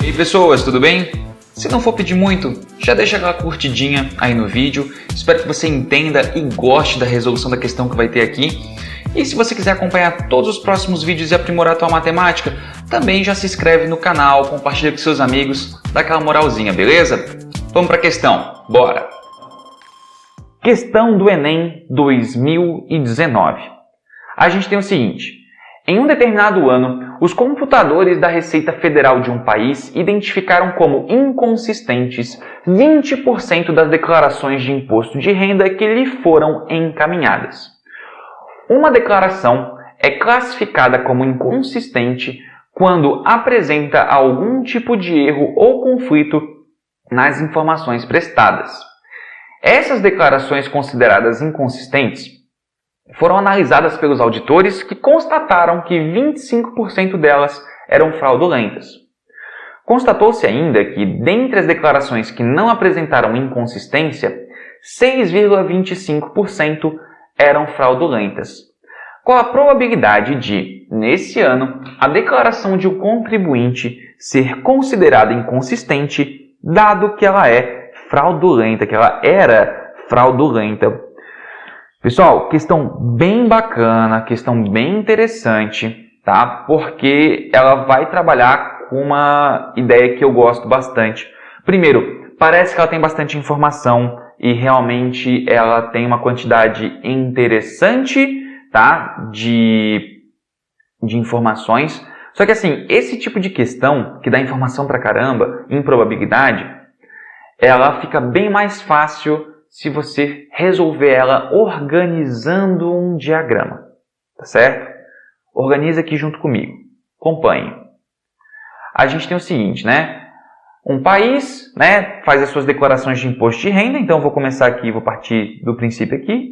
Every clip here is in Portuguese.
E aí pessoas, tudo bem? Se não for pedir muito, já deixa aquela curtidinha aí no vídeo. Espero que você entenda e goste da resolução da questão que vai ter aqui. E se você quiser acompanhar todos os próximos vídeos e aprimorar a tua matemática, também já se inscreve no canal, compartilha com seus amigos, dá aquela moralzinha, beleza? Vamos para a questão, bora! Questão do Enem 2019. A gente tem o seguinte: em um determinado ano, os computadores da Receita Federal de um país identificaram como inconsistentes 20% das declarações de imposto de renda que lhe foram encaminhadas. Uma declaração é classificada como inconsistente quando apresenta algum tipo de erro ou conflito nas informações prestadas. Essas declarações consideradas inconsistentes foram analisadas pelos auditores, que constataram que 25% delas eram fraudulentas. Constatou-se ainda que, dentre as declarações que não apresentaram inconsistência, 6,25% eram fraudulentas. Qual a probabilidade de, nesse ano, a declaração de um contribuinte ser considerada inconsistente, dado que ela é fraudulenta, que ela era fraudulenta? Pessoal, questão bem bacana, questão bem interessante, tá? Porque ela vai trabalhar com uma ideia que eu gosto bastante. Primeiro, parece que ela tem bastante informação e realmente ela tem uma quantidade interessante, tá? De informações. Só que assim, esse tipo de questão, que dá informação pra caramba, em probabilidade, ela fica bem mais fácil se você resolver ela organizando um diagrama, tá certo? Organiza aqui junto comigo, acompanhe. A gente tem o seguinte, né? Um país, né, faz as suas declarações de imposto de renda, então vou começar aqui, vou partir do princípio aqui.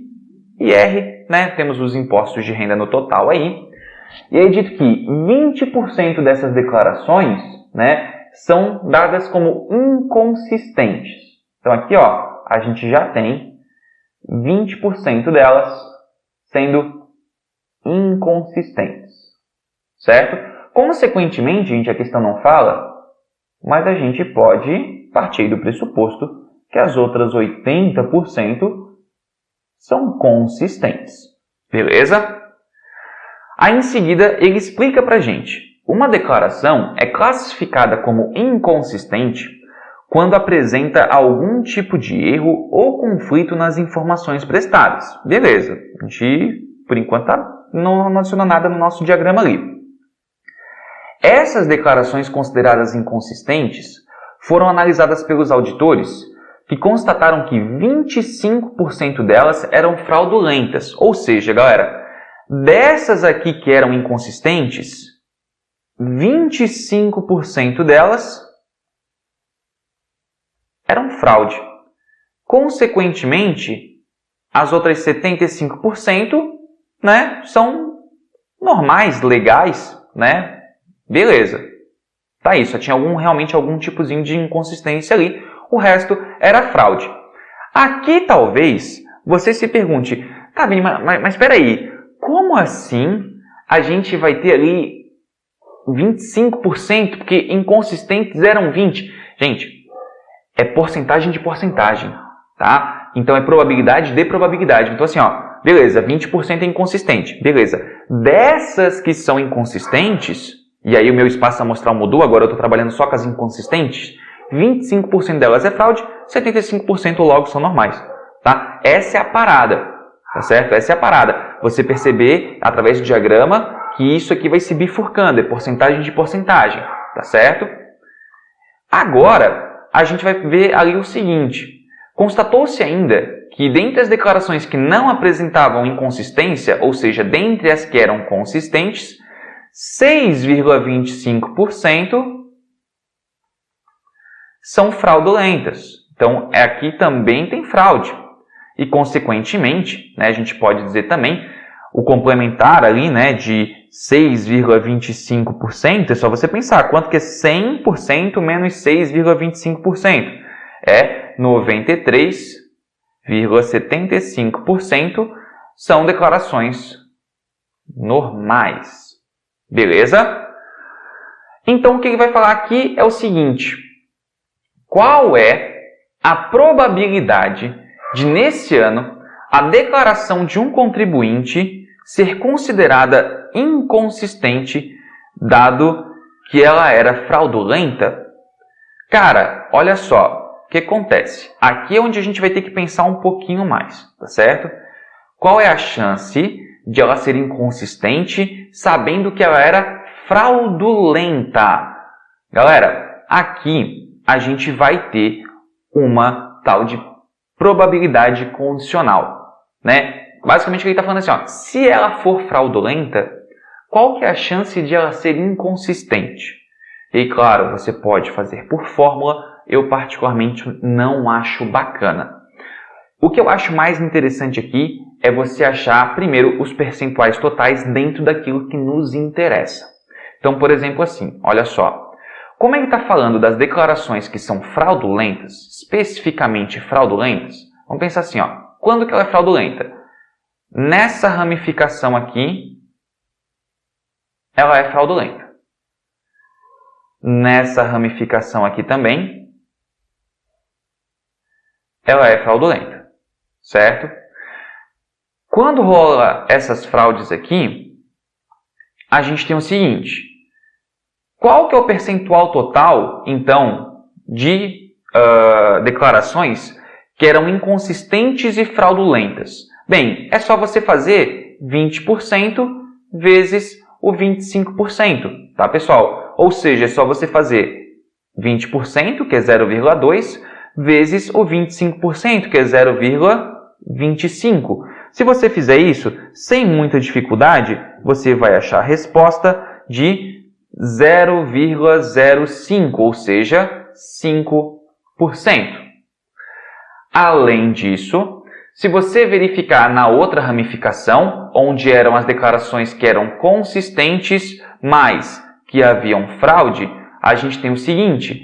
IR, né, temos os impostos de renda no total aí. E é dito que 20% dessas declarações, né, são dadas como inconsistentes. Então aqui, ó, a gente já tem 20% delas sendo inconsistentes, certo? Consequentemente, gente, a questão não fala, mas a gente pode partir do pressuposto que as outras 80% são consistentes, beleza? Aí em seguida ele explica pra gente: uma declaração é classificada como inconsistente quando apresenta algum tipo de erro ou conflito nas informações prestadas. Beleza, a gente, por enquanto, não adicionou nada no nosso diagrama ali. Essas declarações consideradas inconsistentes foram analisadas pelos auditores, que constataram que 25% delas eram fraudulentas. Ou seja, galera, dessas aqui que eram inconsistentes, 25% delas eram fraude. Consequentemente, as outras 75%, né, são normais, legais, né? Beleza. Tá isso, só tinha realmente algum tipozinho de inconsistência ali, o resto era fraude. Aqui talvez você se pergunte: tá, Vini, mas espera aí, como assim a gente vai ter ali 25%, porque inconsistentes eram 20%? Gente, é porcentagem de porcentagem, tá? Então é probabilidade de probabilidade. Então assim, ó, beleza, 20% é inconsistente, beleza. Dessas que são inconsistentes, e aí o meu espaço amostral mudou, agora eu estou trabalhando só com as inconsistentes, 25% delas é fraude, 75% logo são normais, tá? Essa é a parada, tá certo? Essa é a parada. Você perceber, através do diagrama, que isso aqui vai se bifurcando, é porcentagem de porcentagem, tá certo? Agora, a gente vai ver ali o seguinte: constatou-se ainda que, dentre as declarações que não apresentavam inconsistência, ou seja, dentre as que eram consistentes, 6,25% são fraudulentas. Então, aqui também tem fraude. E, consequentemente, né, a gente pode dizer também, o complementar ali, né, de 6,25%, é só você pensar quanto que é 100% menos 6,25%. É 93,75% são declarações normais. Beleza? Então, o que ele vai falar aqui é o seguinte: qual é a probabilidade de, nesse ano, a declaração de um contribuinte ser considerada inconsistente, dado que ela era fraudulenta? Cara, olha só, o que acontece? Aqui é onde a gente vai ter que pensar um pouquinho mais, tá certo? Qual é a chance de ela ser inconsistente, sabendo que ela era fraudulenta? Galera, aqui a gente vai ter uma tal de probabilidade condicional, né? Basicamente, ele está falando assim, ó, se ela for fraudulenta, qual que é a chance de ela ser inconsistente? E claro, você pode fazer por fórmula, eu particularmente não acho bacana. O que eu acho mais interessante aqui é você achar, primeiro, os percentuais totais dentro daquilo que nos interessa. Então, por exemplo, assim, olha só. Como ele está falando das declarações que são fraudulentas, especificamente fraudulentas, vamos pensar assim, ó, quando que ela é fraudulenta? Nessa ramificação aqui, ela é fraudulenta. Nessa ramificação aqui também, ela é fraudulenta, certo? Quando rola essas fraudes aqui, a gente tem o seguinte: qual que é o percentual total, então, de declarações que eram inconsistentes e fraudulentas? Bem, é só você fazer 20% vezes o 25%, tá, pessoal? Ou seja, é só você fazer 20%, que é 0,2, vezes o 25%, que é 0,25. Se você fizer isso, sem muita dificuldade, você vai achar a resposta de 0,05, ou seja, 5%. Além disso, se você verificar na outra ramificação, onde eram as declarações que eram consistentes, mas que haviam fraude, a gente tem o seguinte: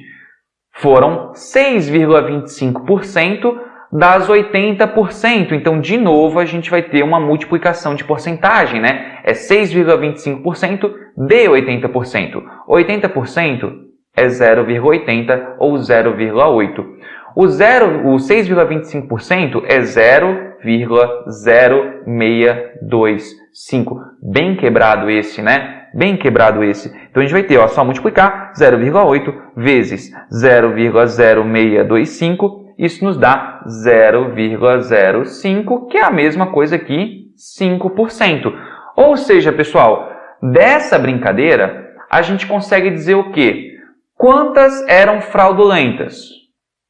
foram 6,25% das 80%. Então, de novo, a gente vai ter uma multiplicação de porcentagem, né? É 6,25% de 80%. 80% é 0,80 ou 0,8. O 6,25% é 0,0625. Bem quebrado esse, né? Bem quebrado esse. Então, a gente vai ter, ó, só multiplicar 0,8 vezes 0,0625. Isso nos dá 0,05, que é a mesma coisa aqui, 5%. Ou seja, pessoal, dessa brincadeira, a gente consegue dizer o quê? Quantas eram fraudulentas?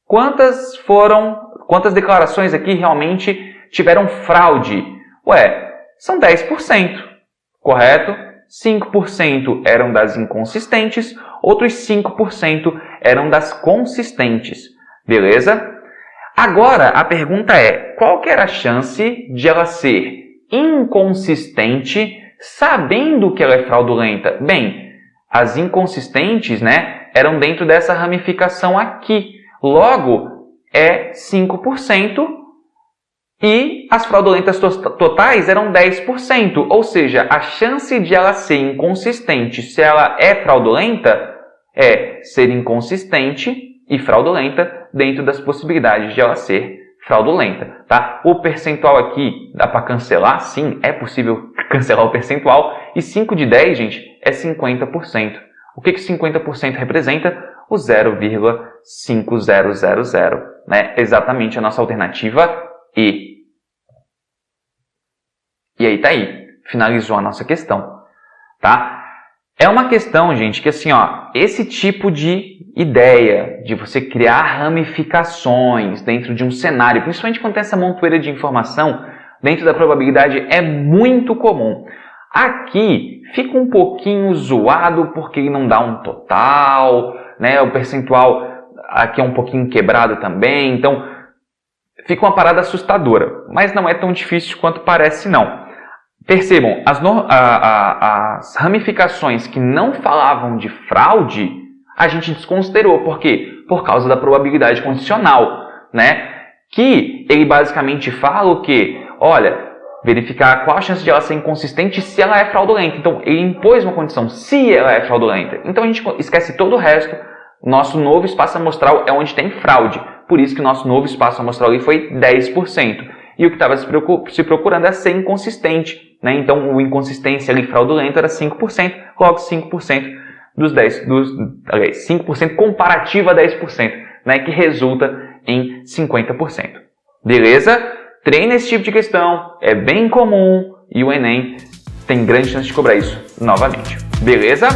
Quantas declarações aqui realmente tiveram fraude? Ué, são 10%, correto? 5% eram das inconsistentes, outros 5% eram das consistentes, beleza? Agora, a pergunta é, qual que era a chance de ela ser inconsistente sabendo que ela é fraudulenta? Bem, as inconsistentes, né, eram dentro dessa ramificação aqui. Logo, é 5% e as fraudulentas totais eram 10%. Ou seja, a chance de ela ser inconsistente se ela é fraudulenta é ser inconsistente e fraudulenta dentro das possibilidades de ela ser fraudulenta, tá? O percentual aqui dá para cancelar? Sim, é possível cancelar o percentual. E 5 de 10, gente, é 50%. O que 50% representa? O 0,5000, né? Exatamente a nossa alternativa E. E aí tá aí, finalizou a nossa questão, tá? É uma questão, gente, que assim, ó, esse tipo de ideia de você criar ramificações dentro de um cenário, principalmente quando tem essa montoeira de informação dentro da probabilidade, é muito comum. Aqui fica um pouquinho zoado porque ele não dá um total, né? O percentual aqui é um pouquinho quebrado também, então fica uma parada assustadora, mas não é tão difícil quanto parece não. Percebam, as ramificações que não falavam de fraude, a gente desconsiderou. Por quê? Por causa da probabilidade condicional, né? Que ele basicamente fala o quê? Olha, verificar qual a chance de ela ser inconsistente se ela é fraudulenta. Então, ele impôs uma condição, se ela é fraudulenta. Então, a gente esquece todo o resto. O nosso novo espaço amostral é onde tem fraude. Por isso que o nosso novo espaço amostral ali foi 10%. E o que estava se procurando é ser inconsistente, né? Então, o inconsistência ali fraudulento era 5%, logo 5% dos 5% comparativo a 10%, né? Que resulta em 50%. Beleza? Treine esse tipo de questão, é bem comum e o Enem tem grande chance de cobrar isso novamente. Beleza?